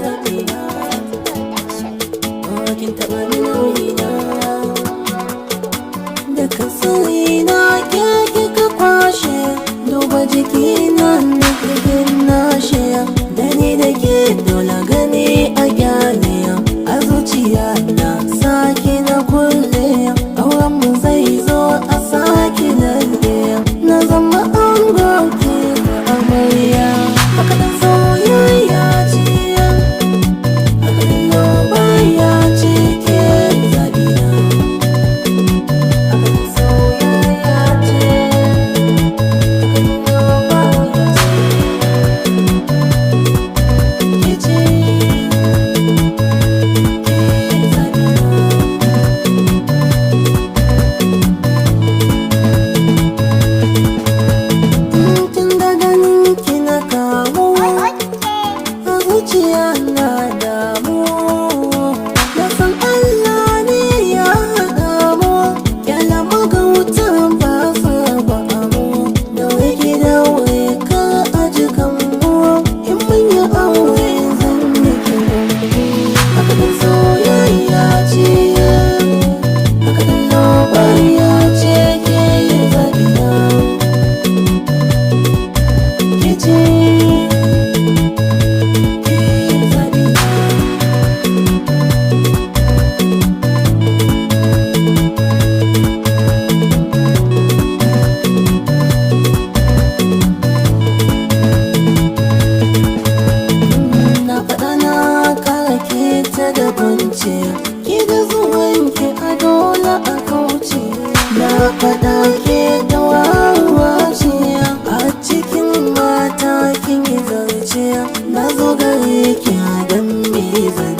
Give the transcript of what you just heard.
zaɓina. Kin taɓa min raina. Daga sauyina ke kika kwashe, duba jikina na kigin nashe. Da ni da ke dole gani a gyale, a zuciya na sake na kulle. Auren mu zai zo a sake lalle, na zama ango ke da amarya. Haka da soyayya ce, haka da lobayya ce ke zaɓina. Haka da soyayya ce, haka da lobayya ce ke ce, ke zaɓina. Tun da ganin ki na kamu, a zuciya na damu. Na san Allah ne ya haɗa mu, ƙyala magautan ba sa ba mu. Da wake da ka a jikanmu, in mun yi aure zan miki gungu. Haka da soyayya ce, haka da lobayya ce ke zaɓina. Ke ce, ke zaɓina. Na faɗa na kara ke ta da bunce, ke da zuwanki a dole a kauce. Na faɗa ke da wawa ce, a cikin mata kin yi zarce. Na zo gare ki don me zan